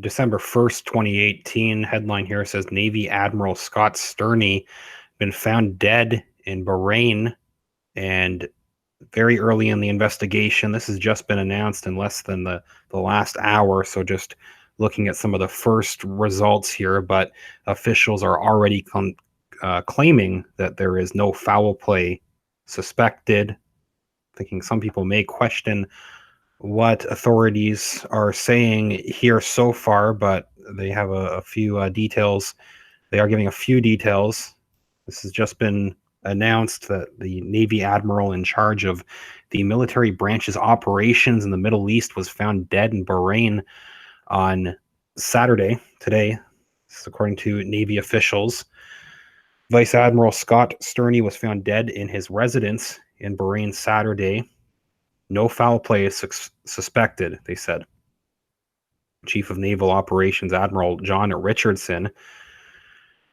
December 1st, 2018, headline here says Navy Admiral Scott Sterney been found dead in Bahrain. And very early in the investigation, this has just been announced in less than the last hour. So just looking at some of the first results here, but officials are already claiming that there is no foul play suspected. Thinking some people may question what authorities are saying here so far, but they have a few details. They are giving a few details. This has just been announced that the Navy admiral in charge of the military branch's operations in the Middle East was found dead in Bahrain on Saturday, today. This is according to Navy officials. Vice Admiral Scott Sterney was found dead in his residence in Bahrain Saturday. No foul play is suspected, they said. Chief of Naval Operations Admiral John Richardson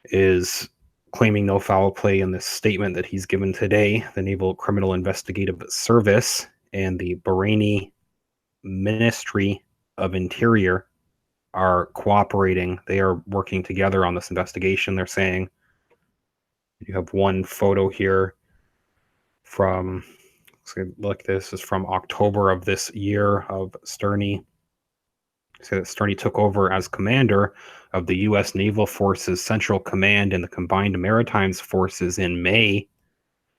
is claiming no foul play in this statement that he's given today. The Naval Criminal Investigative Service and the Bahraini Ministry of Interior are cooperating. They are working together on this investigation, they're saying. You have one photo here from, look, this is from October of this year of Sterney. So that Sterney took over as commander of the U.S. Naval Forces Central Command and the Combined Maritime Forces in May,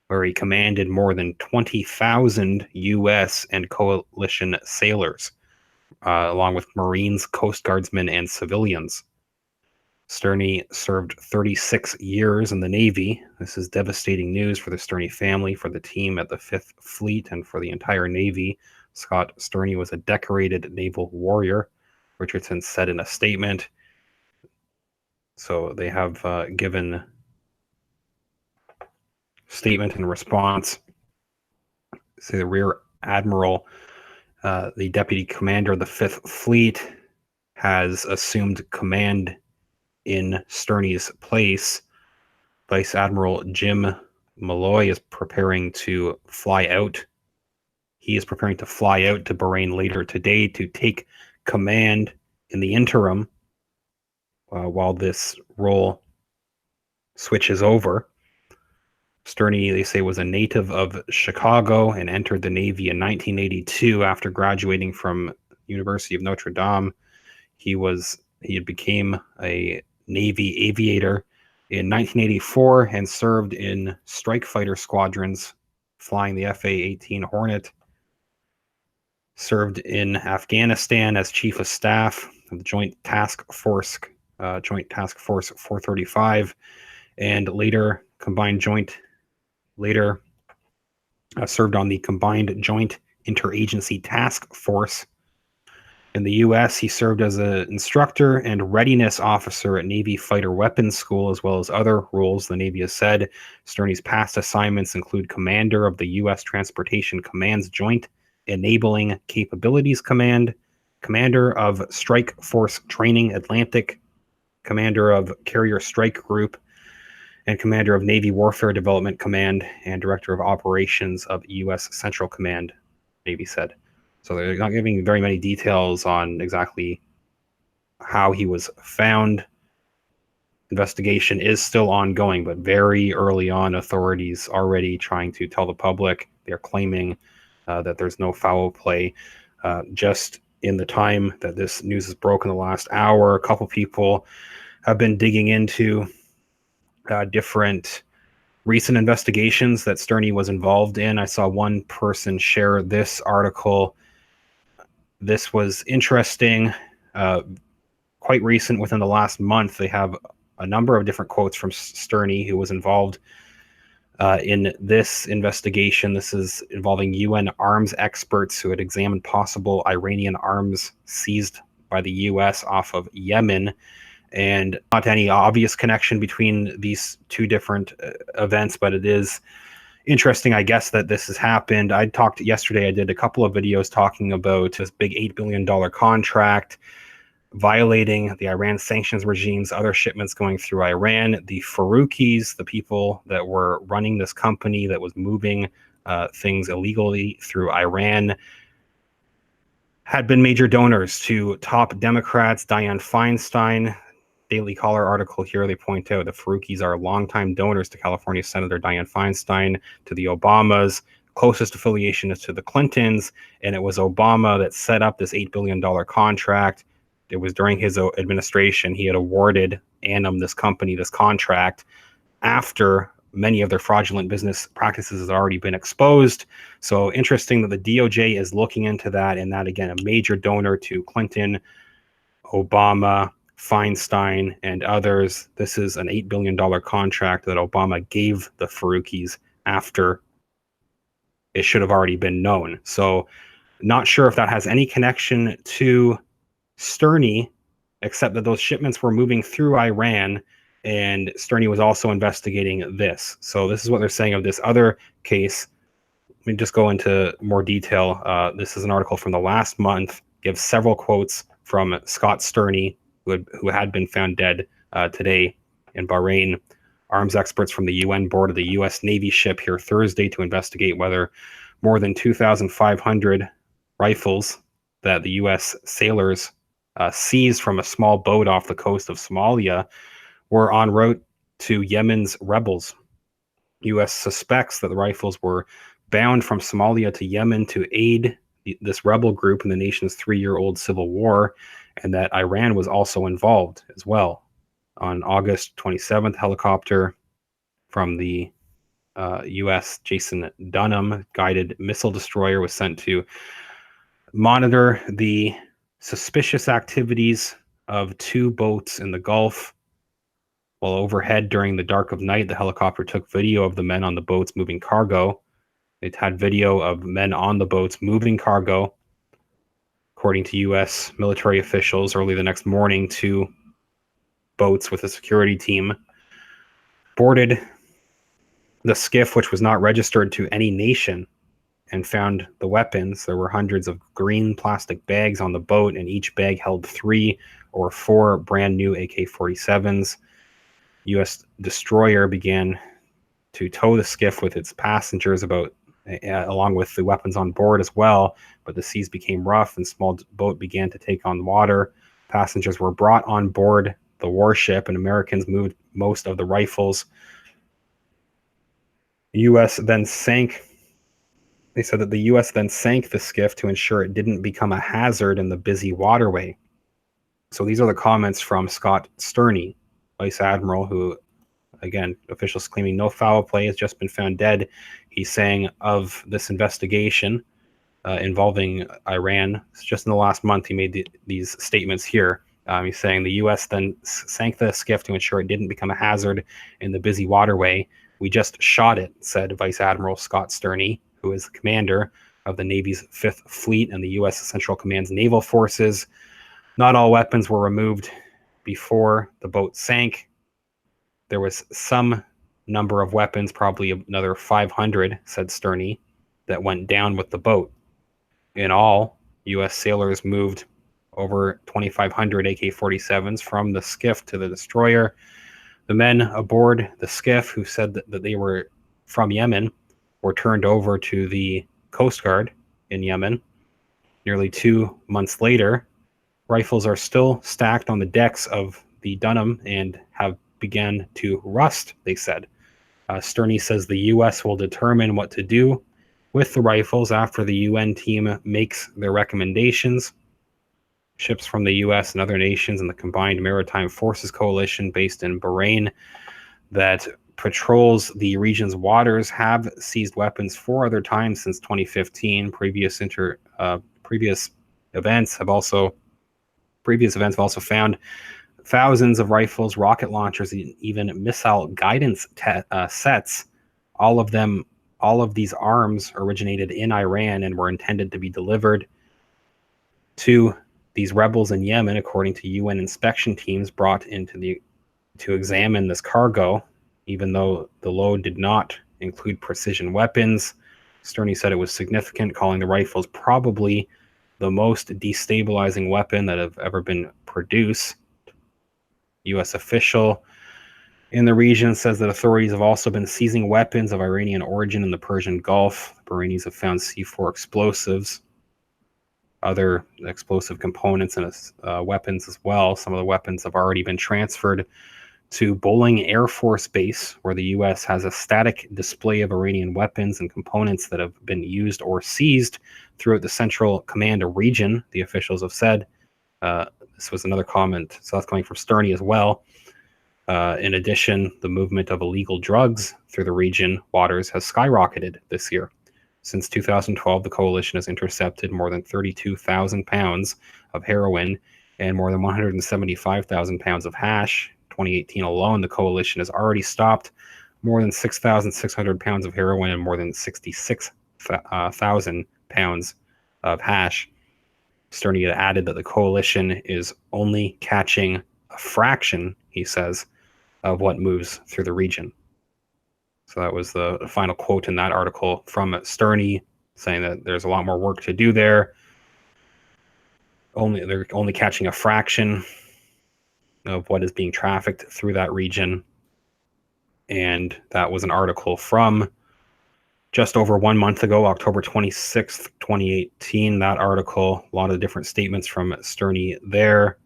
where he commanded more than 20,000 U.S. and coalition sailors, along with Marines, Coast Guardsmen, and civilians. Sterney served 36 years in the Navy. This is devastating news for the Sterney family, for the team at the 5th Fleet, and for the entire Navy. Scott Sterney was a decorated naval warrior, Richardson said in a statement. So they have given statement in response. Say the Rear Admiral, the Deputy Commander of the 5th Fleet, has assumed command in Sterney's place. Vice Admiral Jim Malloy is preparing to fly out. He is preparing to fly out to Bahrain later today to take command in the interim while this role switches over. Sterney, they say, was a native of Chicago and entered the Navy in 1982 after graduating from University of Notre Dame. He became a Navy aviator in 1984 and served in strike fighter squadrons flying the FA-18 Hornet. Served in Afghanistan as Chief of Staff of the Joint Task Force 435, and later served on the Combined Joint Interagency Task Force. In the U.S., he served as an instructor and readiness officer at Navy Fighter Weapons School, as well as other roles, the Navy has said. Sterney's past assignments include commander of the U.S. Transportation Command's Joint Enabling Capabilities Command, commander of Strike Force Training Atlantic, commander of Carrier Strike Group, and commander of Navy Warfare Development Command, and director of operations of U.S. Central Command, Navy said. So they're not giving very many details on exactly how he was found. Investigation is still ongoing, but very early on, authorities already trying to tell the public. They're claiming that there's no foul play. Just in the time that this news has broken the last hour, a couple people have been digging into different recent investigations that Sterney was involved in. I saw one person share this article. This was interesting, quite recent, within the last month. They have a number of different quotes from Sterney, who was involved in this investigation. This is involving UN arms experts who had examined possible Iranian arms seized by the U.S. off of Yemen, and not any obvious connection between these two different events, but it is interesting, I guess, that this has happened. I talked yesterday, I did a couple of videos talking about this big $8 billion contract violating the Iran sanctions regimes, other shipments going through Iran. The Faroukis, the people that were running this company that was moving things illegally through Iran, had been major donors to top Democrats. Dianne Feinstein, Daily Caller article here, they point out the Faruqis are longtime donors to California Senator Dianne Feinstein, to the Obamas. Closest affiliation is to the Clintons, and it was Obama that set up this $8 billion contract. It was during his administration. He had awarded Annam, this company, this contract after many of their fraudulent business practices has already been exposed. So interesting that the DOJ is looking into that, and that, again, a major donor to Clinton, Obama, Feinstein, and others. This is an $8 billion contract that Obama gave the Faruqis after it should have already been known. So not sure if that has any connection to Sturny, except that those shipments were moving through Iran, and Sturny was also investigating this. So this is what they're saying of this other case. Let me just go into more detail. This is an article from the last month, gives several quotes from Scott Sturny, who had been found dead today in Bahrain. Arms experts from the UN boarded the U.S. Navy ship here Thursday to investigate whether more than 2,500 rifles that the U.S. sailors seized from a small boat off the coast of Somalia were en route to Yemen's rebels. U.S. suspects that the rifles were bound from Somalia to Yemen to aid this rebel group in the nation's 3-year-old civil war, and that Iran was also involved as well. On August 27th, helicopter from the U.S. Jason Dunham guided missile destroyer was sent to monitor the suspicious activities of 2 boats in the Gulf. While overhead during the dark of night, the helicopter took video of the men on the boats moving cargo. It had video of men on the boats moving cargo. According to U.S. military officials, early the next morning, 2 boats with a security team boarded the skiff, which was not registered to any nation, and found the weapons. There were hundreds of green plastic bags on the boat, and each bag held 3 or 4 brand new AK-47s. U.S. destroyer began to tow the skiff with its passengers along with the weapons on board as well, but the seas became rough and small boat began to take on water. Passengers were brought on board the warship, and Americans moved most of the rifles. They said that the U.S. then sank the skiff to ensure it didn't become a hazard in the busy waterway. So these are the comments from Scott Sturny, Vice Admiral, who, again, officials claiming no foul play, has just been found dead. He's saying of this investigation involving Iran, just in the last month, he made these statements here. He's saying the U.S. then sank the skiff to ensure it didn't become a hazard in the busy waterway. We just shot it, said Vice Admiral Scott Sturny, who is the commander of the Navy's 5th Fleet and the U.S. Central Command's naval forces. Not all weapons were removed before the boat sank. There was some number of weapons, probably another 500, said Sturny, that went down with the boat. In all, U.S. sailors moved over 2,500 AK-47s from the skiff to the destroyer. The men aboard the skiff, who said that they were from Yemen, were turned over to the Coast Guard in Yemen. Nearly 2 months later, rifles are still stacked on the decks of the Dunham and have began to rust, they said. Sturny says the U.S. will determine what to do with the rifles after the UN team makes their recommendations. Ships from the U.S. and other nations in the Combined Maritime Forces Coalition based in Bahrain that patrols the region's waters have seized weapons 4 other times since 2015. Previous events have also found thousands of rifles, rocket launchers, and even missile guidance sets. All of these arms originated in Iran and were intended to be delivered to these rebels in Yemen, according to UN inspection teams brought to examine this cargo, even though the load did not include precision weapons. Sturny said it was significant, calling the rifles probably the most destabilizing weapon that have ever been produced. U.S. official in the region says that authorities have also been seizing weapons of Iranian origin in the Persian Gulf. The Bahraini's have found C4 explosives other explosive components and weapons as well. Some of the weapons have already been transferred to Bolling Air Force Base, where the U.S. has a static display of Iranian weapons and components that have been used or seized throughout the Central Command region, the officials have said. This was another comment, so that's coming from Sterney as well. In addition, the movement of illegal drugs through the region waters has skyrocketed this year. Since 2012, the coalition has intercepted more than 32,000 pounds of heroin and more than 175,000 pounds of hash. 2018 alone, the coalition has already stopped more than 6,600 pounds of heroin and more than 66,000 pounds of hash. Sterney had added that the coalition is only catching a fraction, he says, of what moves through the region. So that was the final quote in that article from Sterney, saying that there's a lot more work to do there. They're only catching a fraction of what is being trafficked through that region. And that was an article from just over 1 month ago, October 26th, 2018. That article, a lot of different statements from Sterney there.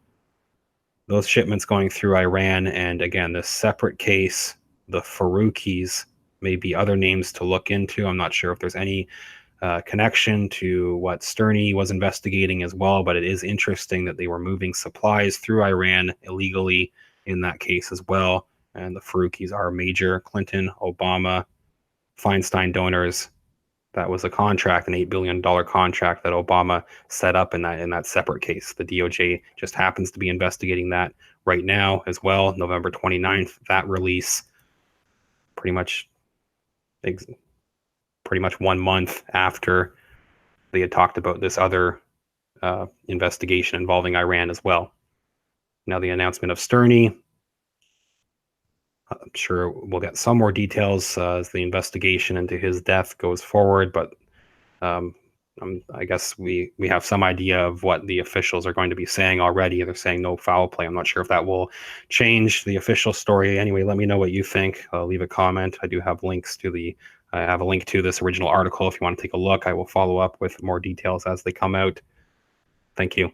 Those shipments going through Iran, and again, this separate case, the Faroukis, may be other names to look into. I'm not sure if there's any connection to what Sterney was investigating as well, but it is interesting that they were moving supplies through Iran illegally in that case as well. And the Faroukis are major Clinton, Obama, Feinstein donors. That was a contract, an $8 billion contract that Obama set up in that separate case. The DOJ just happens to be investigating that right now as well. November 29th, that release, pretty much 1 month after they had talked about this other investigation involving Iran as well. Now the announcement of Sterney, I'm sure we'll get some more details as the investigation into his death goes forward, but I guess we have some idea of what the officials are going to be saying already. They're saying no foul play. I'm not sure if that will change the official story. Anyway, let me know what you think. Leave a comment. I do have links to I have a link to this original article if you want to take a look. I will follow up with more details as they come out. Thank you.